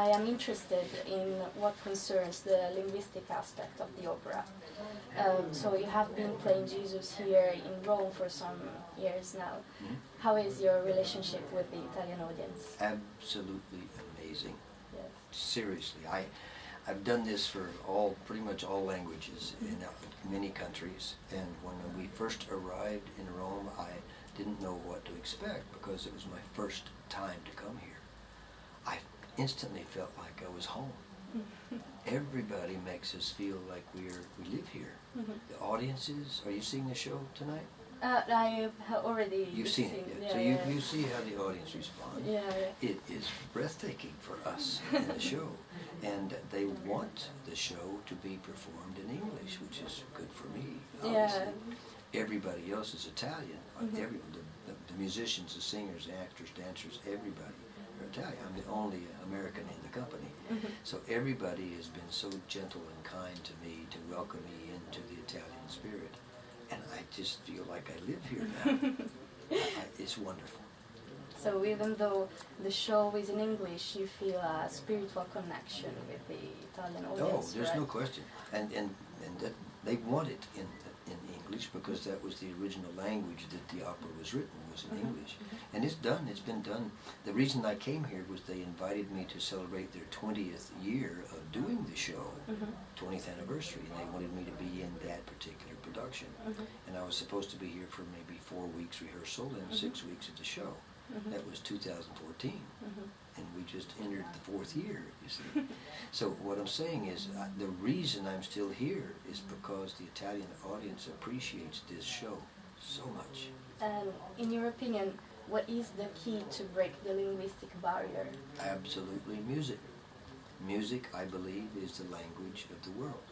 I am interested in what concerns the linguistic aspect of the opera. So you have been playing Jesus here in Rome for some years now. Mm-hmm. How is your relationship with the Italian audience? Absolutely amazing. Yes. Seriously, I've done this for pretty much all languages in many countries, and when we first arrived in Rome, I didn't know what to expect because it was my first time to come here. I instantly felt like I was home. Everybody makes us feel like we live here. The audiences, are you seeing the show tonight? I have already You've seen it, yeah. So you see how the audience responds. Yeah, yeah. It is breathtaking for us in the show, and they want the show to be performed in English, which is good for me, obviously. Yeah. Everybody else is Italian. The musicians, the singers, the actors, dancers, everybody are Italian. I'm the only American in the company. So everybody has been so gentle and kind to me to welcome me into the Italian spirit. And I just feel like I live here now. It's wonderful. So even though the show is in English, you feel a spiritual connection with the Italian audience, Oh, there's right? no question. And that they want it in English because that was the original language that the opera was written, was in English. And it's done, it's been done. The reason I came here was they invited me to celebrate their 20th year of doing the show, 20th anniversary, and they wanted me to be in that particular production. And I was supposed to be here for maybe 4 weeks rehearsal and 6 weeks of the show. That was 2014. And we just entered the 4th year, you see. So what I'm saying is, the reason I'm still here is because the Italian audience appreciates this show so much. And in your opinion, what is the key to break the linguistic barrier? Absolutely music. Music, I believe, is the language of the world.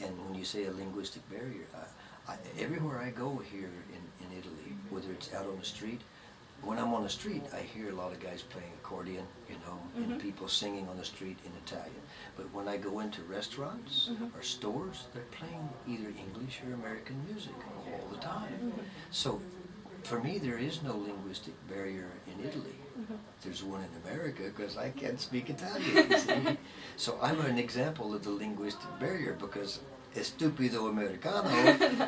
And when you say a linguistic barrier, everywhere I go here in Italy, whether it's out on the street, when I'm on the street, I hear a lot of guys playing accordion, you know, and people singing on the street in Italian. But when I go into restaurants or stores, they're playing either English or American music all the time. So for me, there is no linguistic barrier in Italy. There's one in America because I can't speak Italian, you see. So I'm an example of the linguistic barrier because Estupido Americano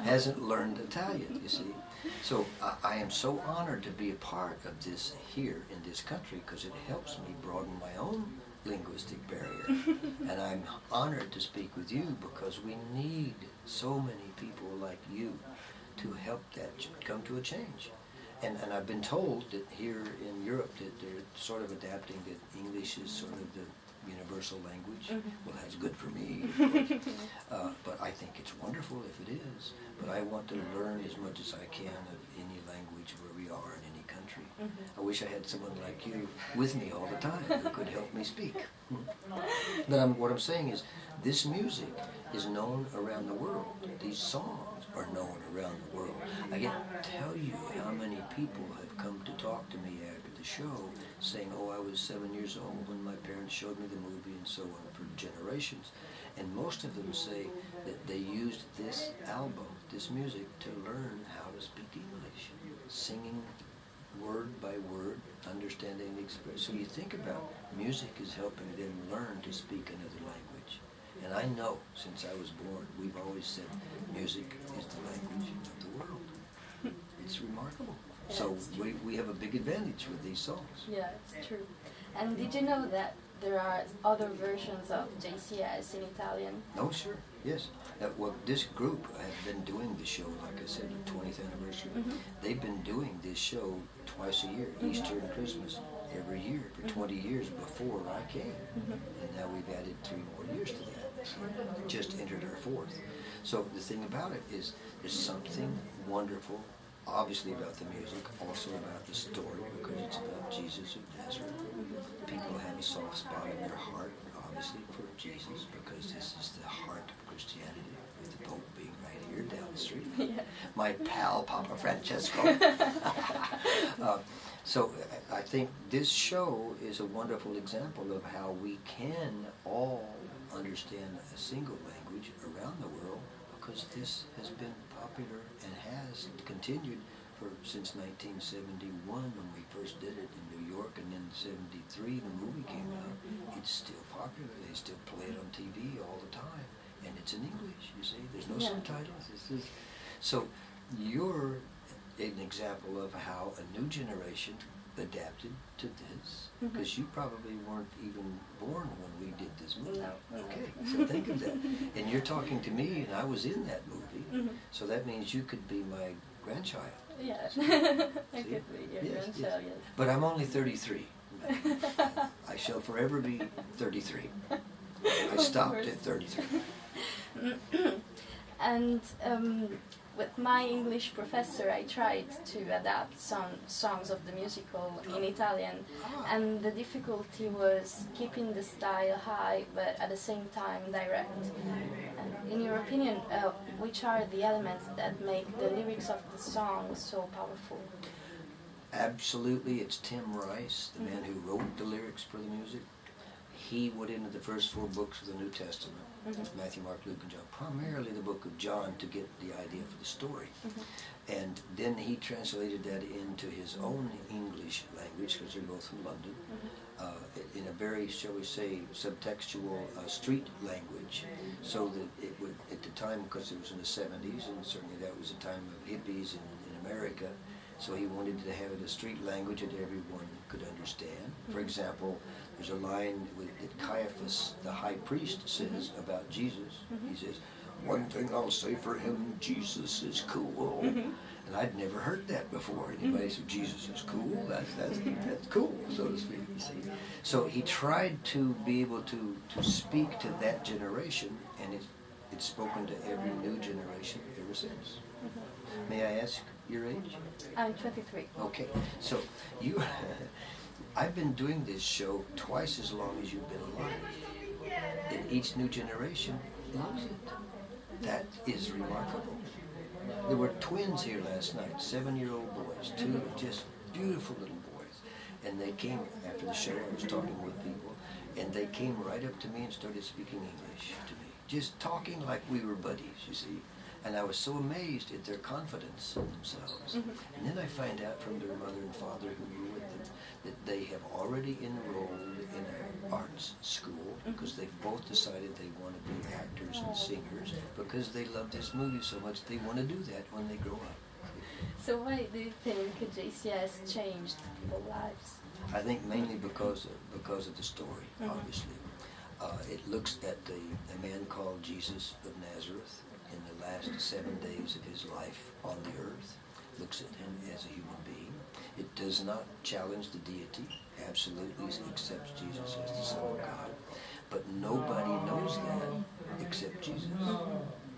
hasn't learned Italian, you see. So I am so honored to be a part of this here in this country because it helps me broaden my own linguistic barrier. And I'm honored to speak with you because we need so many people like you to help that come to a change. And I've been told that here in Europe that they're sort of adapting that English is sort of the universal language. Well, that's good for me, of course. But I think it's wonderful if it is. But I want to learn as much as I can of any language where we are in any country. I wish I had someone like you with me all the time who could help me speak. But what I'm saying is, this music is known around the world. These songs are known around the world. I can't tell you how many people have come to talk to me after the show saying, oh, I was 7 years old when my parents showed me the movie and so on for generations. And most of them say that they used this album, this music, to learn how to speak English, singing word by word, understanding the expression. So you think about music is helping them learn to speak another language. And I know since I was born, we've always said music is the language of the world. It's remarkable. Yeah, So it's we have a big advantage with these songs. Yeah, it's true. And did you know that there are other versions of JCS in Italian? Oh, sure, yes. Well, this group has been doing the show, like I said, the 20th anniversary. They've been doing this show twice a year, Easter and Christmas, every year for 20 years before I came. And now we've added 3 more years to that. So we just entered our 4th. So the thing about it is there's something wonderful, obviously about the music, also about the story, because it's about Jesus of Nazareth. People have a soft spot in their heart, obviously, for Jesus, because this is the heart of Christianity, with the Pope being right here down the street. My pal, Papa Francesco. So I think this show is a wonderful example of how we can all understand a single language around the world, because this has been popular and has continued since 1971 when we first did it in New York, and then 73 the movie came out. It's still popular. They still play it on TV all the time, and it's in English. You see, there's no subtitles. So you're an example of how a new generation adapted to this, because you probably weren't even born when we did this movie. No. Okay, so think of that. And you're talking to me, and I was in that movie, so that means you could be my grandchild. Yeah, I could be your grandchild, yes. But I'm only 33. I shall forever be 33. I stopped at 33. And with my English professor, I tried to adapt some songs of the musical in Italian, and the difficulty was keeping the style high, but at the same time direct. And in your opinion, which are the elements that make the lyrics of the song so powerful? Absolutely, it's Tim Rice, the man who wrote the lyrics for the music. He went into the first 4 books of the New Testament, Matthew, Mark, Luke, and John, primarily the book of John, to get the idea for the story. And then he translated that into his own English language, because they're both from London, in a very, shall we say, subtextual street language, so that it would, at the time, because it was in the 70s, and certainly that was a time of hippies in America, so he wanted to have it a street language that everyone could understand. For example, there's a line that Caiaphas, the high priest, says about Jesus. He says, "One thing I'll say for him, Jesus is cool." And I'd never heard that before. Anybody said Jesus is cool? That's cool, so to speak, you see. So he tried to be able to speak to that generation, and it's spoken to every new generation ever since. May I ask your age? I'm 23. Okay, so I've been doing this show twice as long as you've been alive, and each new generation loves it. That is remarkable. There were twins here last night, 7-year-old boys, 2 just beautiful little boys, and they came after the show. I was talking with people, and they came right up to me and started speaking English to me, just talking like we were buddies, you see. And I was so amazed at their confidence in themselves. And then I find out from their mother and father who were with them that they have already enrolled in an arts school, because they've both decided they want to be actors and singers, because they love this movie so much they want to do that when they grow up. So why do you think JCS changed people's lives? I think mainly because of the story, obviously. It looks at a man called Jesus of Nazareth in the last 7 days of his life on the earth, looks at him as a human being. It does not challenge the deity, absolutely accepts Jesus as the Son of God, but nobody knows that except Jesus.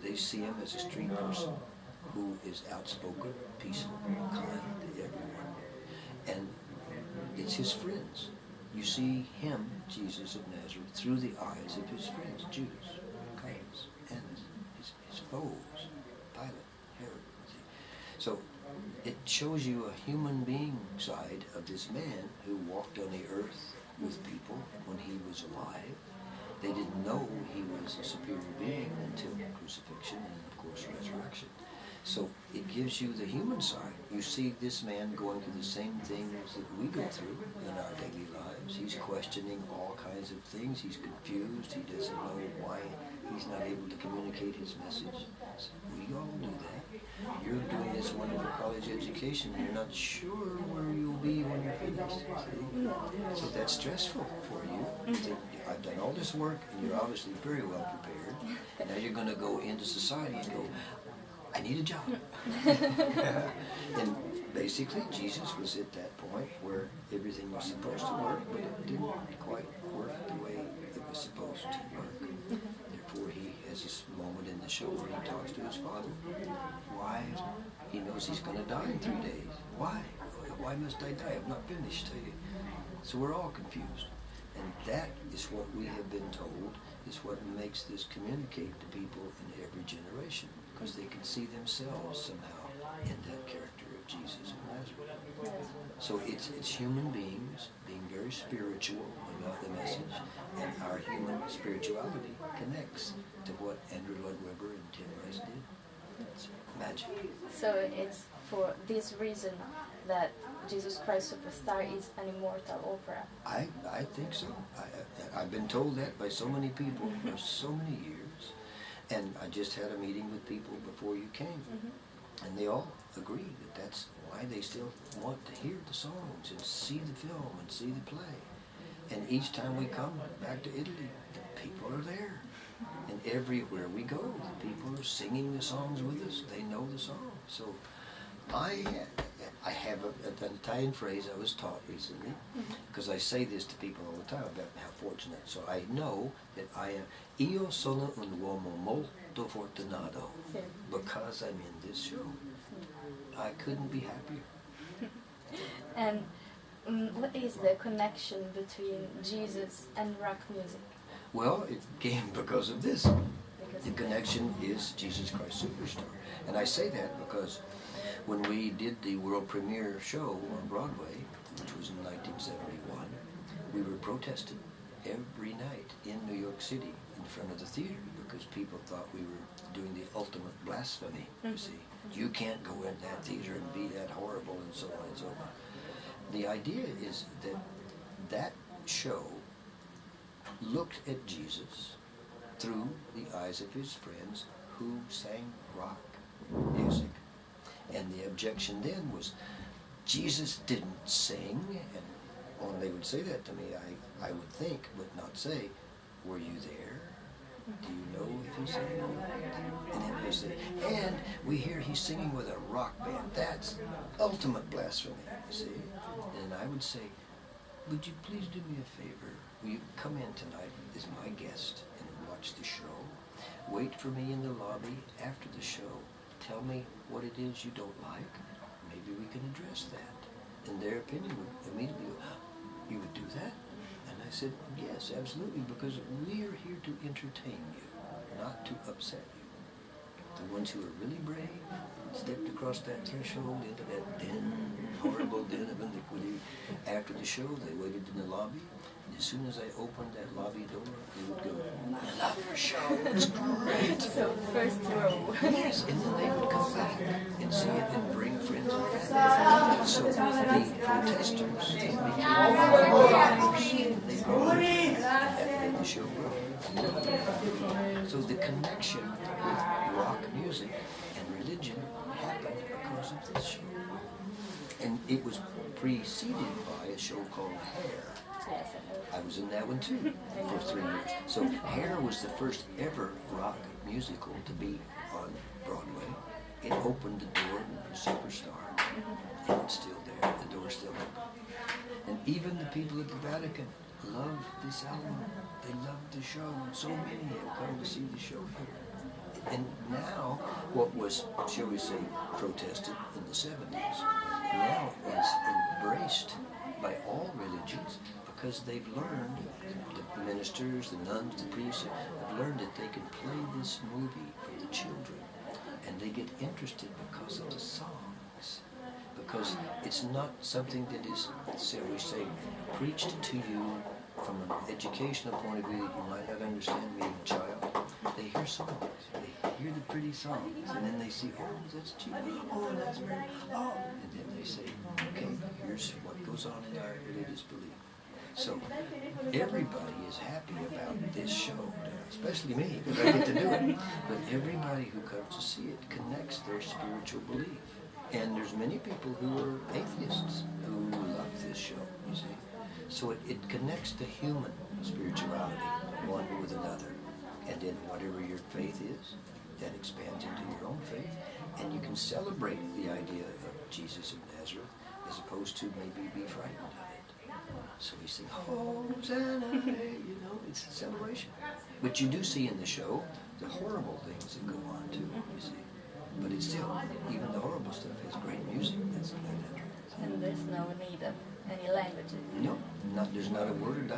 They see him as a street person who is outspoken, peaceful, kind to everyone. And it's his friends. You see him, Jesus of Nazareth, through the eyes of his friends, Judas, Caiaphas, and his foes, Pilate, Herod. So it shows you a human being side of this man who walked on the earth with people when he was alive. They didn't know he was a superior being until crucifixion and, of course, resurrection. So it gives you the human side. You see this man going through the same things that we go through in our daily lives. He's questioning all kinds of things. He's confused. He doesn't know why he's not able to communicate his message. So we all do that. You're doing this wonderful college education, and you're not sure where you'll be when you're finished. See? So that's stressful for you. I've done all this work, and you're obviously very well prepared. Now you're going to go into society and go, I need a job. And basically, Jesus was at that point where everything was supposed to work, but it didn't quite work the way it was supposed to work. Therefore, he has this moment in the show where he talks to his father. Why? He knows he's going to die in 3 days. Why? Why must I die? I'm not finished. So we're all confused. And that is what we have been told is what makes this communicate to people in every generation, because they can see themselves somehow in that character of Jesus of Nazareth. So it's human beings being very spiritual about the message, and our human spirituality connects to what Andrew Lloyd Webber and Tim Rice did. It's magic. So it's for this reason that Jesus Christ Superstar is an immortal opera. I think so. I've been told that by so many people for so many years. And I just had a meeting with people before you came. And they all agree that that's why they still want to hear the songs and see the film and see the play. And each time we come back to Italy, the people are there. And everywhere we go, the people are singing the songs with us. They know the songs. So I have an Italian phrase I was taught recently, because I say this to people all the time about how fortunate. So I know that io sono un uomo molto fortunato because I'm in this show. I couldn't be happier. And what is the connection between Jesus and rock music? Well, it came because of this. The connection is Jesus Christ Superstar. And I say that because when we did the world premiere show on Broadway, which was in 1971, we were protested every night in New York City in front of the theater because people thought we were doing the ultimate blasphemy, you see. You can't go in that theater and be that horrible and so on and so on. The idea is that that show looked at Jesus through the eyes of his friends who sang rock music. And the objection then was, Jesus didn't sing, and when they would say that to me, I would think, but not say, were you there? Do you know if he sang or not? And then they say, and we hear he's singing with a rock band. That's ultimate blasphemy, you see. And I would say, would you please do me a favor? Will you come in tonight as my guest and watch the show? Wait for me in the lobby after the show. Tell me what it is you don't like. Maybe we can address that. And their opinion would immediately go, you would do that? And I said, yes, absolutely, because we are here to entertain you, not to upset you. The ones who are really brave stepped across that threshold into that den, horrible den of iniquity. After the show, they waited in the lobby. And as soon as I opened that lobby door, they would go, I love your show, it's great. So first row. Yes, and then they would come back and see it and bring friends and family. So the protesters became they brought it, that made the show grow. So the connection with rock music and religion happened because of this show. And it was preceded by a show called Hair. Yes, I was in that one too for 3 years. So Hair was the first ever rock musical to be on Broadway. It opened the door to Superstar, and it's still there. The door's still open. And even the people at the Vatican love this album. They love the show. So many have come to see the show here. And now, what was, shall we say, protested in the 70s, now is embraced by all religions because they've learned, the ministers, the nuns, the priests, have learned that they can play this movie for the children. And they get interested because of the songs. Because it's not something that is, shall we say, preached to you from an educational point of view that you might not understand being a child. They hear songs. They hear the pretty songs. And then they see, oh, that's Jesus. Oh, that's Mary. Oh. And then they say, okay, here's what goes on in our religious belief. So everybody is happy about this show now, especially me, because I get to do it. But everybody who comes to see it connects their spiritual belief. And there's many people who are atheists who love this show, you see. So it connects the human spirituality, one with another. And then whatever your faith is, that expands into your own faith. And you can celebrate the idea of Jesus of Nazareth as opposed to maybe be frightened of it. So we sing, Hosanna, you know, it's a celebration. But you do see in the show the horrible things that go on too, you see. But it's still, even the horrible stuff has great music that's played under it. and there's no need of any languages. No, there's not a word.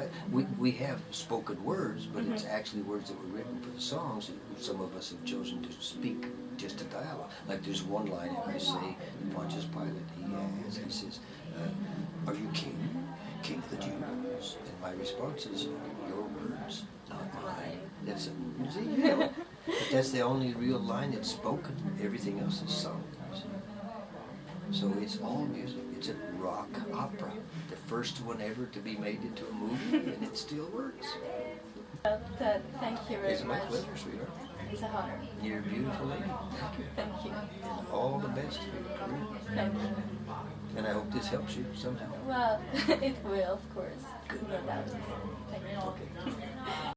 We have spoken words, but it's actually words that were written for the songs that some of us have chosen to speak just a dialogue. Like there's one line that I say to Pontius Pilate. He says, are you king of the Jews? And my response is, your words, not mine. That's a, you know, that's the only real line that's spoken. Everything else is sung. So it's all music. It's a rock opera. The first one ever to be made into a movie, and it still works. Thank you very It's my much. pleasure, sweetheart. It's an honor. You're a beautiful lady. Thank you. Thank you. And all the best for your career. Thank you. And I hope this helps you somehow. Well, it will, of course. Good. No doubt. Thank you. Okay.